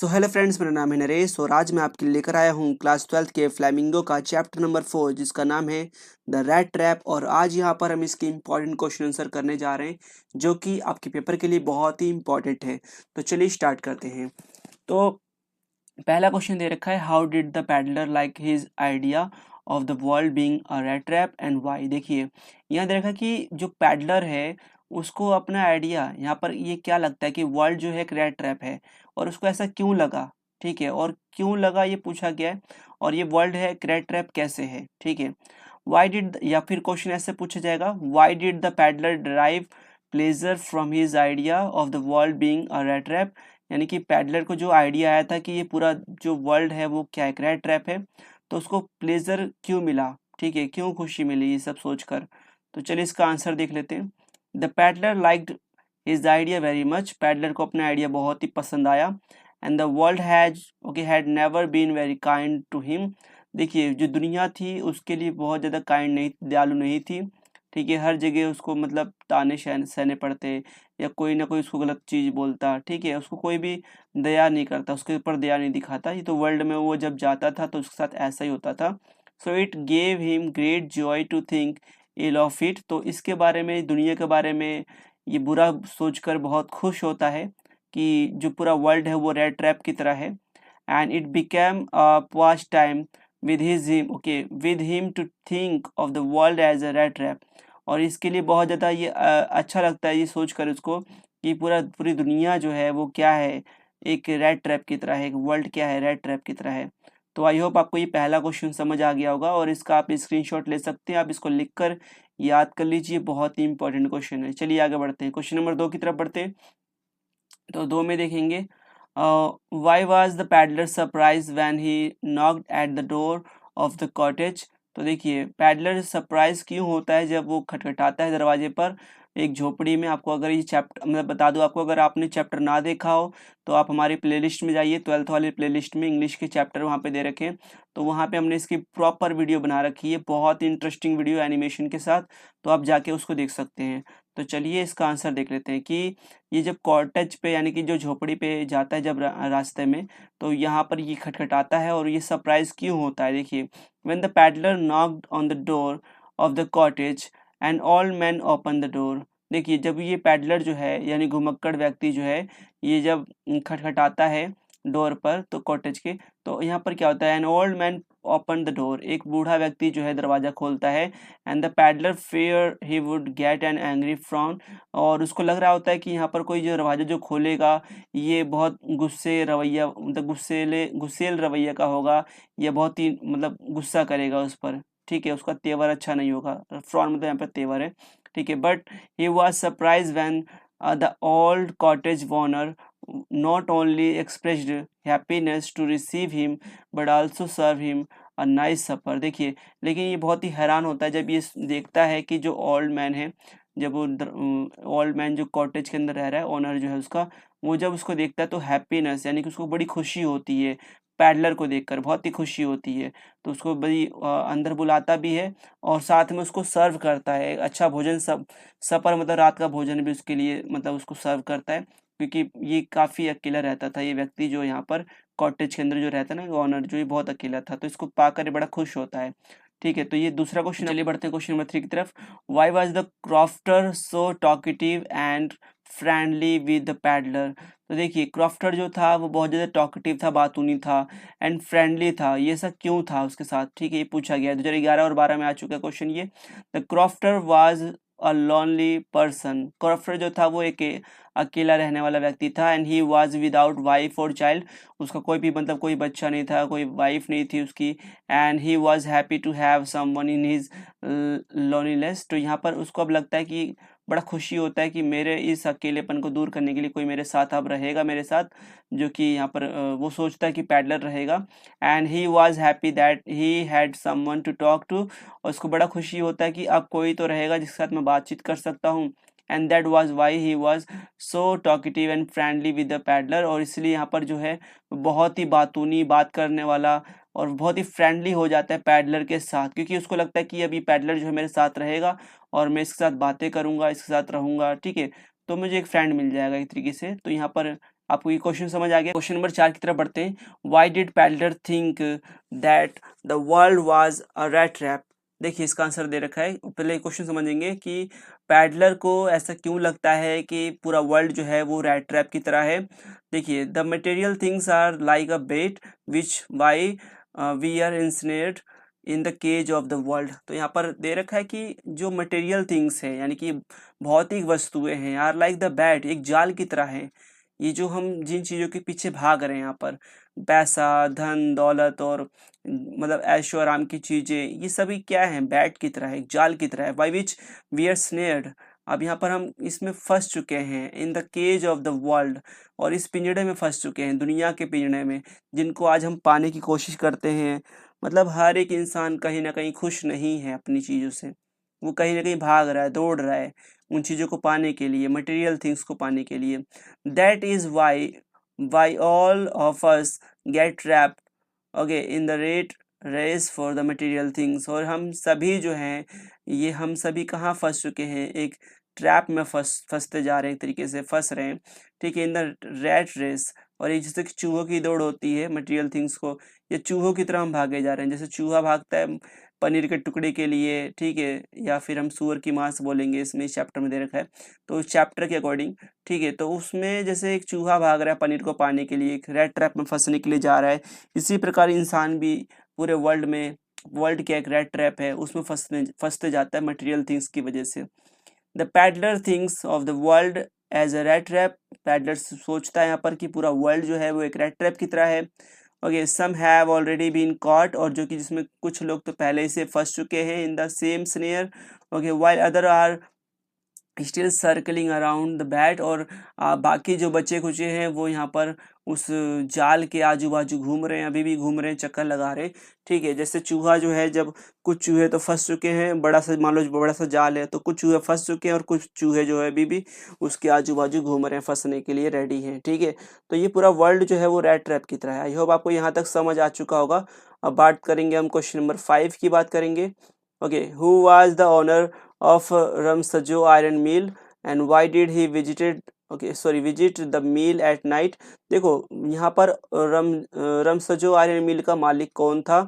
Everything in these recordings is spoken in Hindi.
सो हेलो फ्रेंड्स, मेरा नाम है नरेश और आज मैं आपके लिए लेकर आया हूँ क्लास 12th के फ्लैमिंगो का चैप्टर नंबर 4 जिसका नाम है द रैट ट्रैप। और आज यहाँ पर हम इसके इम्पॉर्टेंट क्वेश्चन आंसर करने जा रहे हैं जो कि आपके पेपर के लिए बहुत ही इम्पॉर्टेंट है। तो चलिए स्टार्ट करते हैं। तो पहला क्वेश्चन दे रखा है, how did the peddler like his idea of the world being a rat trap and why. देखिए यहाँ दे रखा है कि जो पैडलर है उसको अपना आइडिया, यहाँ पर ये क्या लगता है कि वर्ल्ड जो है एक रैट ट्रैप है और उसको ऐसा क्यों लगा। ठीक है, और क्यों लगा ये पूछा गया है, और ये वर्ल्ड है एक रैट ट्रैप कैसे है। ठीक है, वाई डिड, या फिर क्वेश्चन ऐसे पूछा जाएगा, Y did the peddler drive pleasure from his idea of the world being a rat trap. यानी कि पैडलर को जो आइडिया आया था कि ये पूरा जो वर्ल्ड है वो क्या है, रैट ट्रैप है, तो उसको प्लेजर क्यों मिला। ठीक है, क्यों खुशी मिली ये सब सोचकर। तो चलिए इसका आंसर देख लेते हैं। The peddler liked his idea very much. Peddler को अपना आइडिया बहुत ही पसंद आया। And the world had never been very kind to him. देखिए जो दुनिया थी उसके लिए बहुत ज़्यादा काइंड नहीं, दयालु नहीं थी। ठीक है, हर जगह उसको मतलब ताने सहने पड़ते या कोई ना कोई उसको गलत चीज़ बोलता। ठीक है, उसको कोई भी दया नहीं करता, उसके ऊपर दया नहीं दिखाता। ये तो वर्ल्ड में वो जब जाता था तो उसके साथ ऐसा ही होता था। So it gave him great joy to think ill of it. तो इसके बारे में, दुनिया के बारे में ये बुरा सोचकर बहुत खुश होता है कि जो पूरा वर्ल्ड है वो रेड ट्रैप की तरह है। And it became past time with him to think of the world as a rat trap. और इसके लिए बहुत ज़्यादा ये अच्छा लगता है ये सोचकर उसको कि पूरी दुनिया जो है वो क्या है, एक रेड ट्रैप की तरह है, एक वर्ल्ड क्या है, रेड ट्रैप की तरह है। तो आई होप आपको ये पहला क्वेश्चन समझ आ गया होगा और इसका आप स्क्रीनशॉट ले सकते हैं, आप इसको लिखकर याद कर लीजिए, बहुत ही इंपॉर्टेंट क्वेश्चन है। चलिए आगे बढ़ते हैं, क्वेश्चन नंबर 2 की तरफ बढ़ते हैं। तो 2 में देखेंगे, why was the peddler surprise when he knocked at the door of the cottage. तो देखिए पैडलर सरप्राइज क्यों होता है जब वो खटखटाता है दरवाजे पर एक झोपड़ी में। आपको अगर ये चैप्टर मतलब बता दूं आपको, अगर आपने चैप्टर ना देखा हो तो आप हमारी प्लेलिस्ट में जाइए, 12th वाली प्लेलिस्ट में इंग्लिश के चैप्टर वहाँ पे दे रखे हैं। तो वहाँ पे हमने इसकी प्रॉपर वीडियो बना रखी है, बहुत इंटरेस्टिंग वीडियो एनिमेशन के साथ, तो आप जाके उसको देख सकते हैं। तो चलिए इसका आंसर देख लेते हैं कि ये जब कॉटेज पे यानी कि जो झोपड़ी पे जाता है जब रास्ते में, तो यहाँ पर ये खटखटाता है और ये सरप्राइज क्यों होता है। देखिए, when the peddler knocked on the door of the cottage and all man open the door. देखिए जब ये पैडलर जो है यानी घुमक्कड़ व्यक्ति जो है, ये जब खटखटाता है डोर पर तो कॉटेज के, तो यहाँ पर क्या होता है, an old man open the door, एक बूढ़ा व्यक्ति जो है दरवाजा खोलता है। And the peddler fear he would get an angry frown. और उसको लग रहा होता है कि यहाँ पर कोई जो दरवाजा जो खोलेगा ये बहुत गुस्से रवैया, मतलब गुस्सेल रवैया का होगा, या बहुत ही मतलब गुस्सा करेगा उस पर। ठीक है, उसका तेवर अच्छा नहीं होगा, फ्रॉन मतलब यहाँ पर तेवर है। ठीक है, but he was surprise when the old cottage owner not only expressed happiness to receive him but also serve him a nice supper। देखिए लेकिन ये बहुत ही हैरान होता है जब ये देखता है कि जो ओल्ड मैन है, जब वो ओल्ड मैन जो कॉटेज के अंदर रह रहा है, ओनर जो है उसका, वो जब उसको देखता है तो हैप्पीनेस यानी कि उसको बड़ी खुशी होती है, पैडलर को देखकर बहुत ही खुशी होती है। तो उसको बड़ी अंदर बुलाता भी है और साथ में उसको सर्व करता है अच्छा भोजन, सब सपर मतलब रात का भोजन भी उसके लिए मतलब उसको सर्व करता है। क्योंकि ये काफ़ी अकेला रहता था, ये व्यक्ति जो यहाँ पर कॉटेज के अंदर जो रहता है ना ओनर, जो ये बहुत अकेला था, तो इसको पाकर ये बड़ा खुश होता है। ठीक है, तो ये दूसरा क्वेश्चन। चलिए बढ़ते हैं क्वेश्चन नंबर 3 की तरफ। Why was the crofter so talkative and friendly with the peddler. तो देखिए क्रॉफ्टर जो था वो बहुत ज़्यादा टॉकेटिव था, बातूनी था, एंड फ्रेंडली था, ये सब क्यों था उसके साथ। ठीक है, ये पूछा गया है 2011 और 12 में आ चुका है क्वेश्चन ये। The crofter was a lonely person. Crofter जो था वो एक अकेला रहने वाला व्यक्ति था। And he was without wife और चाइल्ड, उसका कोई भी मतलब कोई बच्चा नहीं था, कोई वाइफ नहीं थी उसकी। And he was happy to have someone in his loneliness. तो यहाँ पर उसको अब लगता है कि बड़ा खुशी होता है कि मेरे इस अकेलेपन को दूर करने के लिए कोई मेरे साथ अब रहेगा मेरे साथ, जो कि यहाँ पर वो सोचता है कि पैडलर रहेगा। And he was happy that he had someone to talk to. और उसको बड़ा खुशी होता है कि अब कोई तो रहेगा जिसके साथ मैं बातचीत कर सकता हूँ। And that was why he was so talkative and friendly with the peddler. और इसलिए यहाँ पर जो है बहुत ही बातूनी, बात करने वाला और बहुत ही फ्रेंडली हो जाता है पैडलर के साथ, क्योंकि उसको लगता है कि अभी पैडलर जो है मेरे साथ रहेगा और मैं इसके साथ बातें करूंगा, इसके साथ रहूंगा। ठीक है, तो मुझे एक फ्रेंड मिल जाएगा एक तरीके से। तो यहाँ पर आपको ये क्वेश्चन समझ आ गया। क्वेश्चन नंबर 4 की तरफ बढ़ते हैं। Why did peddler think that the world was a rat trap? देखिए इसका आंसर दे रखा है। पहले क्वेश्चन समझेंगे कि पैडलर को ऐसा क्यों लगता है कि पूरा वर्ल्ड जो है वो रैट ट्रैप की तरह है। देखिए, the material things are like a bait which by we are ensnared in the cage of the world. तो यहाँ पर दे रखा है कि जो मटेरियल थिंग्स है यानी कि भौतिक वस्तुएं हैं, आर लाइक द बैट, एक जाल की तरह है। ये जो हम जिन चीज़ों के पीछे भाग रहे हैं यहाँ पर, पैसा, धन, दौलत और मतलब ऐशो आराम की चीज़ें, ये सभी क्या हैं? बैट की तरह है, एक जाल की तरह है। By which we are snared, अब यहाँ पर हम इसमें फंस चुके हैं। In the cage of the world, और इस पिंजड़े में फंस चुके हैं, दुनिया के पिंजड़े में, जिनको आज हम पाने की कोशिश करते हैं। मतलब हर एक इंसान कहीं ना कहीं खुश नहीं है अपनी चीज़ों से, वो कहीं ना कहीं भाग रहा है, दौड़ रहा है उन चीज़ों को पाने के लिए, मटेरियल थिंग्स को पाने के लिए। That is why all of us get trapped okay in the race for the material things. और हम सभी जो हैं, ये हम सभी कहाँ फंस चुके हैं? एक ट्रैप में फंसते जा रहे हैं, एक तरीके से फंस रहे हैं, ठीक है, इन द रैट रेस। और ये जैसे कि चूहों की दौड़ होती है मटेरियल थिंग्स को, ये चूहों की तरह हम भागे जा रहे हैं। जैसे चूहा भागता है पनीर के टुकड़े के लिए, ठीक है, या फिर हम सूअर की मांस बोलेंगे, इसमें इस चैप्टर में दे रखा है। तो उस चैप्टर के अकॉर्डिंग, ठीक है, तो उसमें जैसे एक चूहा भाग रहा है पनीर को पाने के लिए, एक रेड ट्रैप में फंसने के लिए जा रहा है, इसी प्रकार इंसान भी पूरे वर्ल्ड के एक रेड ट्रैप है, उसमें फंसते जाता है मटेरियल थिंग्स की वजह से। The peddler thinks of the world as a rat trap, peddler सोचता है यहाँ पर कि पूरा वर्ल्ड जो है वो एक रेड ट्रैप की तरह है। Okay, some have already been caught, और जो कि जिसमें कुछ लोग तो पहले से फंस चुके हैं in the same snare. Okay, while other are still circling around the bait, और बाकी जो बच्चे खुचे हैं वो यहाँ पर उस जाल के आजू बाजू घूम रहे हैं, अभी भी घूम रहे हैं, चक्कर लगा रहे हैं, ठीक है। जैसे चूहा जो है, जब कुछ चूहे तो फंस चुके हैं, बड़ा सा मान लो बड़ा सा जाल है, तो कुछ चूहे फंस चुके हैं और कुछ चूहे जो है अभी भी उसके आजू बाजू घूम रहे हैं, फंसने के लिए रेडी हैं, ठीक है। तो ये पूरा वर्ल्ड जो है वो रैट ट्रैप की तरह है। आई होप आपको यहाँ तक समझ आ चुका होगा। अब बात करेंगे हम क्वेश्चन नंबर 5 की बात करेंगे। Okay, who was the owner of Ramsjo iron mill and why did he visit the mill at night? देखो यहाँ पर रमसजो आयरन मिल का मालिक कौन था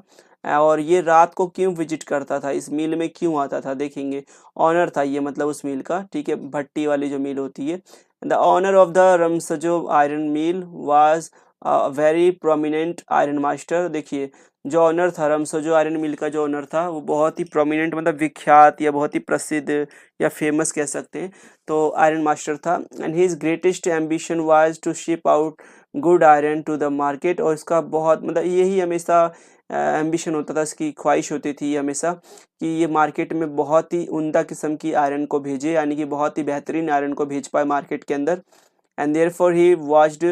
और ये रात को क्यों विजिट करता था, इस मिल में क्यों आता था? देखेंगे, ऑनर था ये, मतलब उस मिल का, ठीक है, भट्टी वाली जो मिल होती है। The owner of the Ramsjo iron mill was very prominent iron master. देखिए, जो ऑनर था रमसजो आयरन मिल का, जो ऑनर था वो बहुत ही प्रोमिनेंट, मतलब विख्यात या बहुत ही प्रसिद्ध या फेमस कह सकते हैं, तो आयरन मास्टर था। And his greatest ambition was to ship out good iron to the market, और इसका बहुत मतलब यही हमेशा एम्बिशन होता था, इसकी ख्वाहिश होती थी हमेशा कि ये मार्केट में बहुत ही उम्दा किस्म की आयरन को भेजे, यानी कि बहुत ही बेहतरीन आयरन को भेज पाए मार्केट के अंदर। And therefore he watched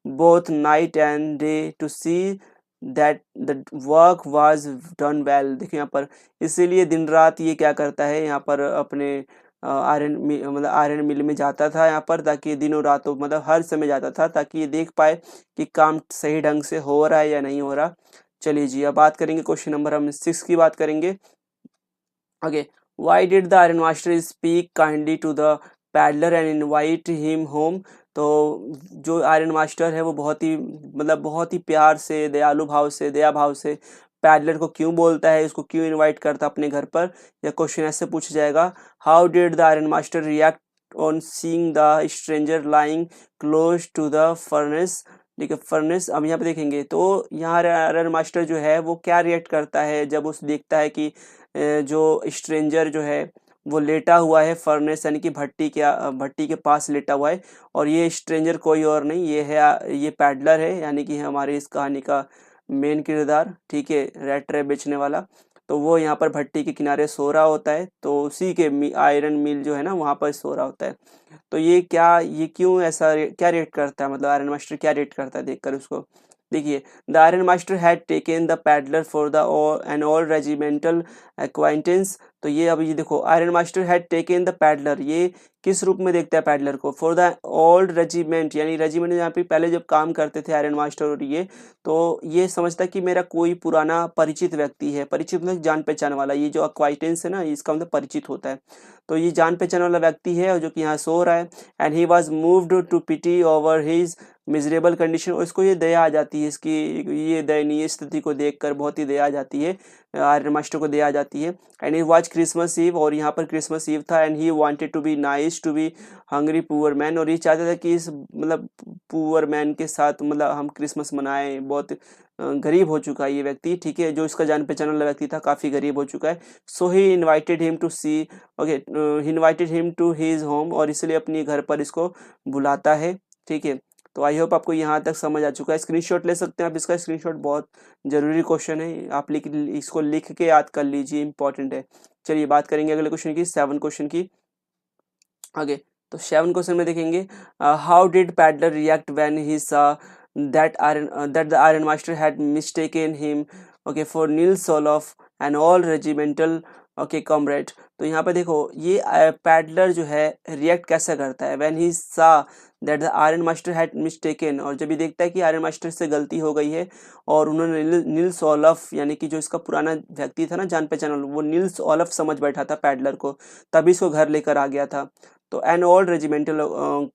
both night and day to see that the work was done well. देखिए यहाँ पर, इसीलिए दिन रात ये क्या करता है, यहाँ पर अपने आयरन मिल में जाता था यहाँ पर, ताकि दिनों रातों मतलब हर समय जाता था, ताकि ये देख पाए कि काम सही ढंग से हो रहा है या नहीं हो रहा। चलिए जी, अब बात करेंगे क्वेश्चन नंबर हम 6 की बात करेंगे। Okay, why did the iron master speak kindly to the peddler and invite him home? तो जो आयरन मास्टर है वो बहुत ही मतलब बहुत ही प्यार से, दयालु भाव से, दया भाव से पैडलर को क्यों बोलता है, उसको क्यों इनवाइट करता अपने घर पर? यह क्वेश्चन ऐसे पूछा जाएगा, how did the iron master react on seeing the stranger lying close to the furnace? ठीक है, फर्नेस, अब यहाँ पे देखेंगे तो यहाँ आयरन मास्टर जो है वो क्या रिएक्ट करता है जब उस देखता है कि जो स्ट्रेंजर जो है वो लेटा हुआ है फर्नेस यानी कि भट्टी के पास लेटा हुआ है, और ये स्ट्रेंजर कोई और नहीं, ये पैडलर है, यानी कि हमारी इस कहानी का मेन किरदार, ठीक है, रेड ट्रैप बेचने वाला। तो वो यहाँ पर भट्टी के किनारे सो रहा होता है, तो उसी के आयरन मिल जो है ना वहाँ पर सो रहा होता है। तो ये क्यों ऐसा क्या रिएक्ट करता है, मतलब आयरन मास्टर क्या रिएक्ट करता है देखकर उसको? देखिए, the iron master had taken the peddler for the an old regimental acquaintance. तो ये अब ये देखो, iron master had taken the peddler, ये किस रूप में देखता है पैडलर को? फॉर द ओल्ड रेजिमेंट, यानी रेजिमेंट यहाँ पे पहले जब काम करते थे आयरन मास्टर और ये, तो ये समझता है कि मेरा कोई पुराना परिचित व्यक्ति है, परिचित मतलब जान पहचान वाला, ये जो एक्वाइंटेंस है ना इसका मतलब परिचित होता है। तो ये जान पहचान वाला व्यक्ति है और जो कि यहाँ सो रहा है। And he was moved to pity over his miserable condition, और इसको ये दया आ जाती है, इसकी ये दयनीय स्थिति को देखकर बहुत ही दया आ जाती है, आर्यन मास्टर को दया आ जाती है। And he watch Christmas ewe, और यहाँ पर क्रिसमस ईव था। And he wanted to be nice to be hungry poor man, और ये चाहता था कि इस मतलब पुअर मैन के साथ मतलब हम क्रिसमस मनाएं। बहुत गरीब हो चुका है ये व्यक्ति, ठीक है, जो इसका जान पहचान वाला व्यक्ति था काफ़ी गरीब हो चुका है। So he invited him to see, okay, he invited him to his home, और इसलिए अपने घर पर इसको बुलाता है, ठीक है। तो आई होप आपको यहाँ तक समझ आ चुका है। स्क्रीनशॉट ले सकते हैं आप, इसका स्क्रीनशॉट बहुत ज़रूरी क्वेश्चन है, आप इसको लिख के याद कर लीजिए, इंपॉर्टेंट है। चलिए बात करेंगे अगले क्वेश्चन की, 7 क्वेश्चन की आगे। तो 7 क्वेश्चन में देखेंगे, how did peddler react when he सा that the iron master had mistaken him, okay, for Nils Olof, an all regimental, okay, comrade। तो यहाँ पे देखो ये पैडलर जो है रिएक्ट कैसे करता है, व्हेन ही सा that the iron master had mistaken, और जब ये देखता है कि आयरन मास्टर से गलती हो गई है और उन्होंने नील्स ओलफ यानी कि जो इसका पुराना व्यक्ति था ना जान पहचान वाला, वो नील्स ओलफ समझ बैठा था पैडलर को, तभी इसको घर लेकर आ गया था। तो एन ओल्ड रेजिमेंटल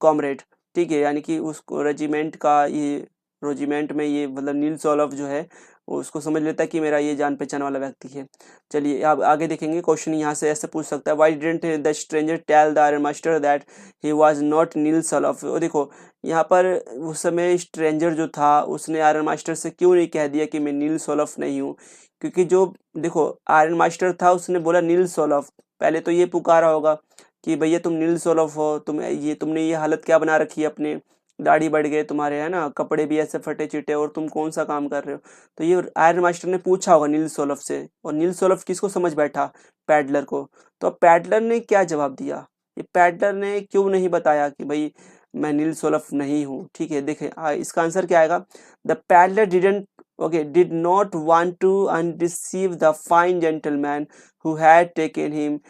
कॉमरेड, ठीक है, यानी कि उस रेजिमेंट का ये रेजिमेंट में ये मतलब नील्स ओलफ जो है उसको समझ लेता है कि मेरा ये जान पहचान वाला व्यक्ति है। चलिए अब आगे देखेंगे, क्वेश्चन यहाँ से ऐसे पूछ सकता है, why didn't the stranger tell the iron master that he was not Nils Olof. वो देखो यहाँ पर उस समय स्ट्रेंजर जो था उसने आयरन मास्टर से क्यों नहीं कह दिया कि मैं नील्स ओलफ नहीं हूँ, क्योंकि जो देखो आयरन मास्टर था उसने बोला नील्स ओलफ, पहले तो ये पुकारा होगा कि भैया तुम नील्स ओलफ हो, तुमने ये हालत क्या बना रखी है, अपने दाढ़ी बढ़ गए तुम्हारे, है ना, कपड़े भी ऐसे फटे चिटे, और तुम कौन सा काम कर रहे हो। तो ये आयरन मास्टर ने पूछा होगा नील्स ओलफ से, और नील्स ओलफ किसको समझ बैठा, पैडलर को। तो अब पैडलर ने क्या जवाब दिया, ये पैडलर ने क्यों नहीं बताया कि भाई मैं नील्स ओलफ नहीं हूँ, ठीक है। देखें इसका आंसर क्या आएगा, the peddler didn't, okay, did not want to undeceive the fine gentleman who had taken him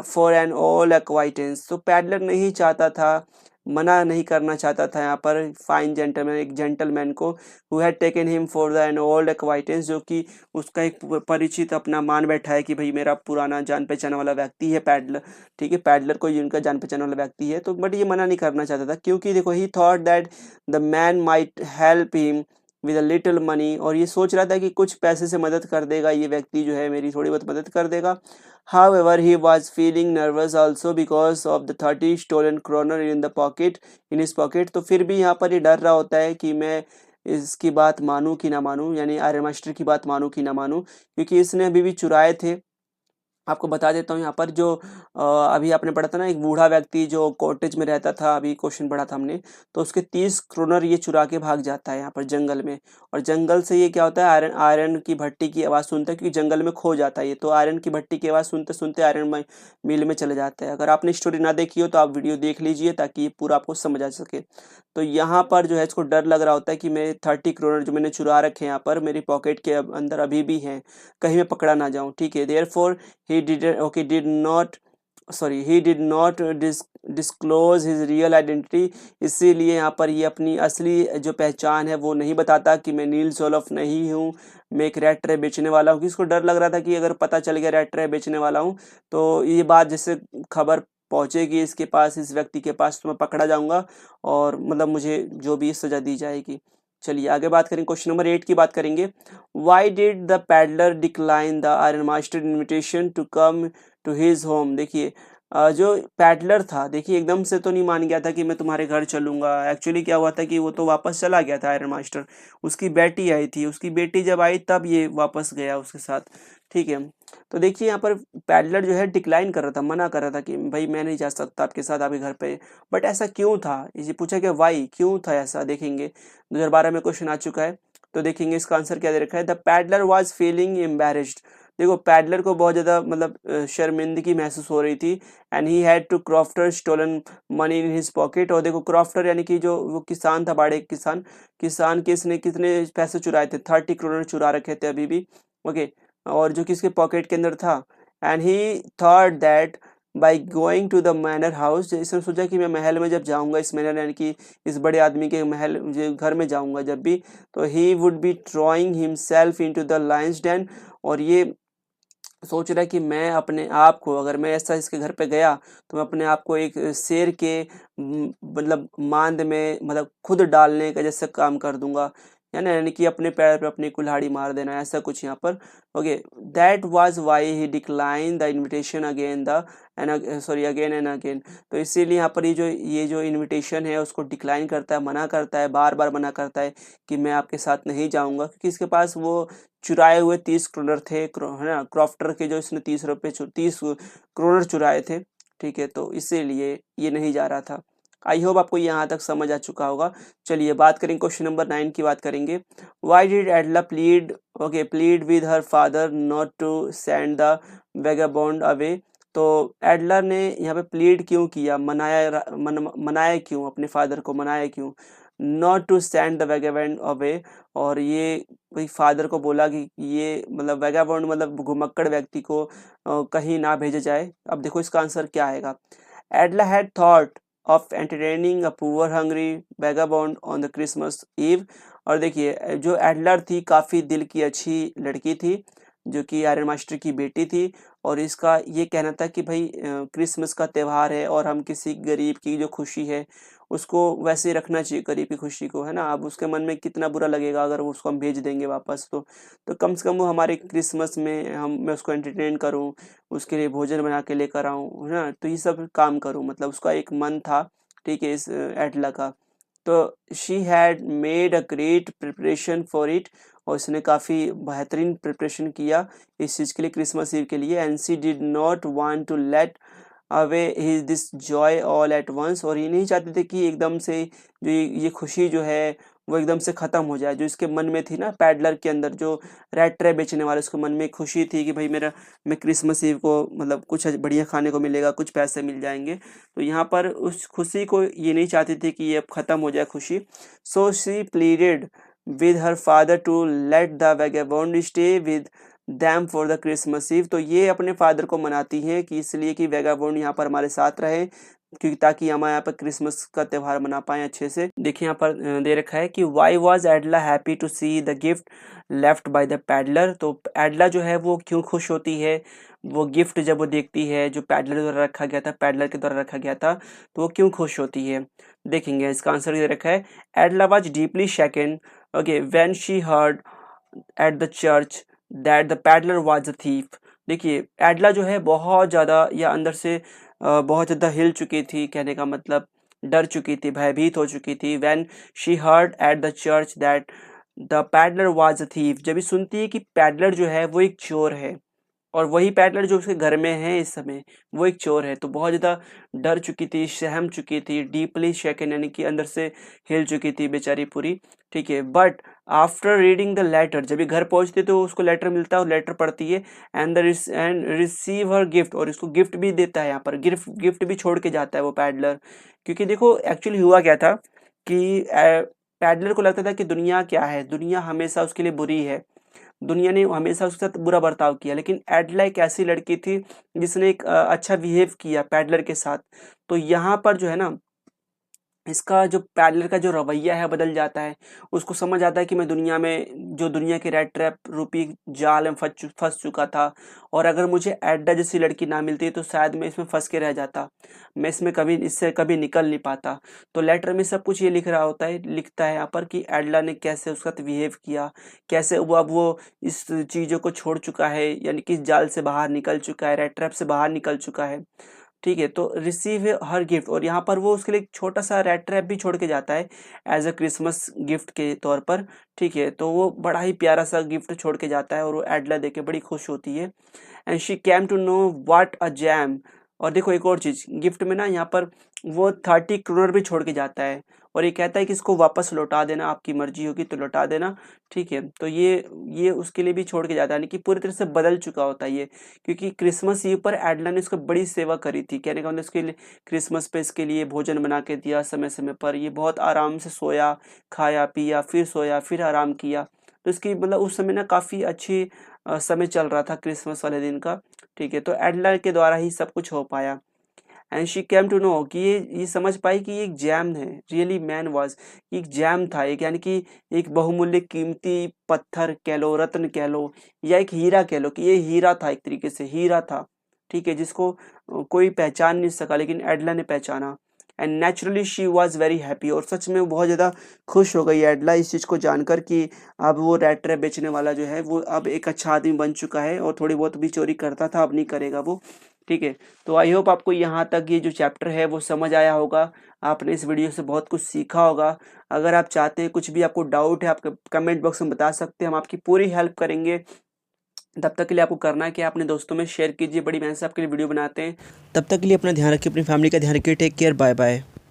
for an old acquaintance। तो पैडलर नहीं चाहता था, मना नहीं करना चाहता था यहाँ पर फाइन जेंटलमैन, एक जेंटलमैन को, who had taken him for the an old acquaintance, जो कि उसका एक परिचित अपना मान बैठा है कि भाई मेरा पुराना जान पहचान वाला व्यक्ति है पैडलर, ठीक है, पैडलर को उनका जान पहचान वाला व्यक्ति है। तो बट ये मना नहीं करना चाहता था, क्योंकि देखो ही thought that the man might help him with a little money, और ये सोच रहा था कि कुछ पैसे से मदद कर देगा ये व्यक्ति जो है, मेरी थोड़ी बहुत मदद कर देगा। However, he was feeling nervous also because of the 30 stolen kroner in his pocket। तो फिर भी यहाँ पर ये डर रहा होता है कि मैं इसकी बात मानूं कि ना मानूं, यानी आर्यन मास्टर की बात मानूं कि ना मानूं, क्योंकि इसने अभी भी चुराए थे। आपको बता देता हूँ यहाँ पर जो अभी आपने पढ़ा था ना, एक बूढ़ा व्यक्ति जो कॉटेज में रहता था, अभी क्वेश्चन पढ़ा था हमने, तो उसके 30 क्रोनर ये चुरा के भाग जाता है यहाँ पर जंगल में। और जंगल से ये क्या होता है, आयरन की भट्टी की आवाज़ सुनता है, क्योंकि जंगल में खो जाता है ये, तो आयरन की भट्टी की आवाज़ सुनते सुनते आयरन मिल में चले जाता है। अगर आपने स्टोरी ना देखी हो तो आप वीडियो देख लीजिए ताकि ये पूरा आपको समझ आ सके। तो यहाँ पर जो है इसको डर लग रहा होता है कि मेरे 30 क्रोनर जो मैंने चुरा रखे हैं यहाँ पर मेरी पॉकेट के अंदर अभी भी हैं, कहीं मैं पकड़ा ना जाऊँ, ठीक है। Therefore he did not disclose his real identity। इसीलिए यहाँ पर ये अपनी असली जो पहचान है वो नहीं बताता कि मैं नील्स ओलफ नहीं हूँ, मैं एक रेड ट्रे बेचने वाला हूँ। इसको डर लग रहा था कि अगर पता चल गया रेड ट्रे बेचने वाला हूँ तो ये बात जैसे खबर पहुँचेगी इसके पास, इस व्यक्ति के पास, तो मैं पकड़ा जाऊँगा और मतलब मुझे जो भी सज़ा दी जाएगी। चलिए आगे बात करेंगे, क्वेश्चन नंबर 8 की बात करेंगे। Why did the peddler decline the iron master invitation to come to his home. देखिए जो पैडलर था, देखिए एकदम से तो नहीं मान गया था कि मैं तुम्हारे घर चलूंगा। एक्चुअली क्या हुआ था कि वो तो वापस चला गया था आयरन मास्टर, उसकी बेटी आई थी, उसकी बेटी जब आई तब ये वापस गया उसके साथ, ठीक है। तो देखिए यहाँ पर पैडलर जो है डिक्लाइन कर रहा था, मना कर रहा था कि भाई मैं नहीं जा सकता आपके साथ आपके घर पे। बट ऐसा क्यों था, ये पूछा कि वाई, क्यों था ऐसा, देखेंगे 2012 में क्वेश्चन आ चुका है। तो देखेंगे इसका आंसर क्या दे रखा है, the peddler was feeling embarrassed. देखो पैडलर को बहुत ज़्यादा मतलब शर्मिंदगी महसूस हो रही थी। And he had to crofter stolen money in his pocket. और देखो क्रॉफ्टर यानी कि जो वो किसान था, बाड़े किसान के इसने कितने पैसे चुराए थे, 30 करोड़ चुरा रखे थे अभी भी, ओके, और जो किसके पॉकेट के अंदर था। And he thought that by going to the manor house, इसने सोचा कि मैं महल में जब जाऊंगा, इस मैनर यानी कि इस बड़े आदमी के महल घर में जाऊंगा जब भी, तो he would be throwing himself into the lion's den. और ये सोच रहा है कि मैं अपने आप को, अगर मैं ऐसा इसके घर पे गया तो मैं अपने आप को एक शेर के मतलब मांद में मतलब खुद डालने का जैसे काम कर दूंगा, है ना, यानी कि अपने पैर पे अपनी कुल्हाड़ी मार देना, ऐसा कुछ यहाँ पर। Okay, that was why he decline the invitation again the end sorry again and again. तो इसीलिए यहाँ पर ये जो इनविटेशन है उसको डिक्लाइन करता है, मना करता है, बार बार मना करता है कि मैं आपके साथ नहीं जाऊंगा, क्योंकि इसके पास वो चुराए हुए 30 करोड़ थे, है ना, क्रॉफ्टर के, जो इसने 30 करोड़ चुराए थे। ठीक है, तो इसीलिए ये नहीं जा रहा था। आई होप आपको यहाँ तक समझ आ चुका होगा। चलिए बात करेंगे, क्वेश्चन नंबर 9 की बात करेंगे। Why did Edla plead, okay, plead with her father not to send the vagabond away. तो एडलर ने यहाँ पे प्लीड क्यों किया, मनाया क्यों, अपने फादर को मनाया क्यों, not to send the vagabond away. और ये भाई फादर को बोला कि ये मतलब वैगाबॉन्ड मतलब घुमक्कड़ व्यक्ति को कहीं ना भेजा जाए। अब देखो इसका आंसर क्या आएगा। Edla had thought of entertaining a poor hungry vagabond on the Christmas ewe. और देखिए जो एडलर थी काफ़ी दिल की अच्छी लड़की थी, जो कि आयरन मास्टर की बेटी थी, और इसका ये कहना था कि भाई क्रिसमस का त्यौहार है और हम किसी गरीब की जो खुशी है उसको वैसे रखना चाहिए, गरीब की खुशी को, है ना। अब उसके मन में कितना बुरा लगेगा अगर उसको हम भेज देंगे वापस, तो कम से कम वो हमारे क्रिसमस में मैं उसको एंटरटेन करूँ, उसके लिए भोजन बना के लेकर आऊँ, है ना, तो ये सब काम करूँ, मतलब उसका एक मन था। ठीक है, इस एटला का। तो she had made a great preparation for it, और उसने काफ़ी बेहतरीन प्रिपरेशन किया इस चीज़ के लिए, क्रिसमस ईव के लिए। And she did not want to let away his this joy all at once. और ये नहीं चाहते थे कि एकदम से जो ये खुशी जो है वो एकदम से ख़त्म हो जाए, जो इसके मन में थी ना, पैडलर के अंदर जो रेड ट्रे बेचने वाले, उसके मन में खुशी थी कि भाई मैं क्रिसमस ईव को मतलब कुछ बढ़िया खाने को मिलेगा, कुछ पैसे मिल जाएंगे। तो यहाँ पर उस खुशी को ये नहीं चाहती थी कि ये अब ख़त्म हो जाए खुशी। So she pleaded with her father to let the vagabond stay with them for the Christmas Eve. तो ये अपने फादर को मनाती हैं कि इसलिए कि वेगाबॉन्ड यहाँ पर हमारे साथ रहे, क्योंकि ताकि हम यहाँ पर क्रिसमस का त्यौहार मना पाएँ अच्छे से। देखिए यहाँ पर दे रखा है कि why was Edla happy to see the gift left by the peddler. तो एडला जो है वो क्यों खुश होती है, वो गिफ्ट जब वो देखती है जो पैडलर द्वारा रखा गया था, पैडलर के द्वारा रखा गया था, तो वो क्यों खुश होती है। देखेंगे इसका आंसर दे रखा है। Edla was deeply shaken, okay, when she heard at the church that the peddler was a thief. देखिए एडला जो है बहुत ज़्यादा या अंदर से बहुत ज़्यादा हिल चुकी थी, कहने का मतलब डर चुकी थी, भयभीत हो चुकी थी। When she heard at the church that the peddler was a thief, जब ये सुनती है कि पैडलर जो है वो एक चोर है, और वही पैडलर जो उसके घर में है इस समय वो एक चोर है, तो बहुत ज़्यादा डर चुकी थी, सहम चुकी थी, डीपली शेकन यानी कि अंदर से हिल चुकी थी बेचारी पूरी। ठीक है, but after reading the letter, जब ये घर पहुंचती है तो उसको लेटर मिलता है, और लेटर पढ़ती है and and receive her gift, और इसको गिफ्ट भी देता है, यहाँ पर गिफ्ट भी छोड़ के जाता है वो पैडलर। क्योंकि देखो एक्चुअली हुआ क्या था कि पैडलर को लगता था कि दुनिया क्या है, दुनिया हमेशा उसके लिए बुरी है, दुनिया ने हमेशा उसके साथ बुरा बर्ताव किया, लेकिन एडला एक ऐसी लड़की थी जिसने एक अच्छा बिहेव किया पैडलर के साथ। तो यहाँ पर जो है ना, इसका जो पैडलर का जो रवैया है बदल जाता है, उसको समझ आता है कि मैं दुनिया में, जो दुनिया के रेड ट्रैप रूपी जाल में फंस चुका था, और अगर मुझे एडा जैसी लड़की ना मिलती तो शायद मैं इसमें फंस के रह जाता, मैं इससे कभी निकल नहीं पाता। तो लेटर में सब कुछ ये लिखता है यहाँ पर कि एडला ने कैसे उसका बिहेव किया, कैसे वो अब वो इस चीज़ों को छोड़ चुका है, यानी कि इस जाल से बाहर निकल चुका है, रेड ट्रैप से बाहर निकल चुका है। ठीक है, तो रिसीव हर गिफ्ट, और यहाँ पर वो उसके लिए एक छोटा सा रेड ट्रैप भी छोड़ के जाता है एज अ क्रिसमस गिफ्ट के तौर पर। ठीक है, तो वो बड़ा ही प्यारा सा गिफ्ट छोड़ के जाता है, और वो एडला देख के बड़ी खुश होती है। And she came to know what a gem. और देखो एक और चीज़ गिफ्ट में ना, यहाँ पर वो 30 करोड़ भी छोड़ के जाता है, और ये कहता है कि इसको वापस लौटा देना, आपकी मर्जी होगी तो लौटा देना। ठीक है, तो ये उसके लिए भी छोड़ के जाता है, यानी कि पूरी तरह से बदल चुका होता है ये, क्योंकि क्रिसमस ईव पर एडला ने उसको बड़ी सेवा करी थी, कहने का मतलब उसके लिए क्रिसमस पे इसके लिए भोजन बना के दिया समय समय पर, ये बहुत आराम से सोया, खाया पिया, फिर सोया, फिर आराम किया। तो इसकी मतलब उस समय ना काफ़ी अच्छी समय चल रहा था क्रिसमस वाले दिन का। ठीक है, तो एडलर के द्वारा ही सब कुछ हो पाया। And she came to know कि ये समझ पाई कि ये एक जैम है, रियली मैन वाज, एक जैम था एक, यानी कि एक बहुमूल्य कीमती पत्थर कह लो, रत्न कह लो, या एक हीरा कह लो, कि ये हीरा था, एक तरीके से हीरा था, ठीक है, जिसको कोई पहचान नहीं सका, लेकिन एडला ने पहचाना। And naturally she was very happy, और सच में वो बहुत ज़्यादा खुश हो गई एडला इस चीज़ को जानकर कि अब वो रेड ट्रैप बेचने वाला जो है वो अब एक अच्छा आदमी बन चुका है, और थोड़ी बहुत भी चोरी करता था, अब नहीं करेगा वो, ठीक है। तो आई होप आपको यहाँ तक ये जो चैप्टर है वो समझ आया होगा, आपने इस वीडियो से बहुत कुछ सीखा होगा। अगर आप चाहते हैं, कुछ भी आपको डाउट है, आप कमेंट बॉक्स में बता सकते हैं, हम आपकी पूरी हेल्प करेंगे। तब तक के लिए आपको करना है कि अपने दोस्तों में शेयर कीजिए, बड़ी मेहनत से आपके लिए वीडियो बनाते हैं। तब तक के लिए अपना ध्यान रखिए, अपनी फैमिली का ध्यान रखिए, टेक केयर, बाय बाय।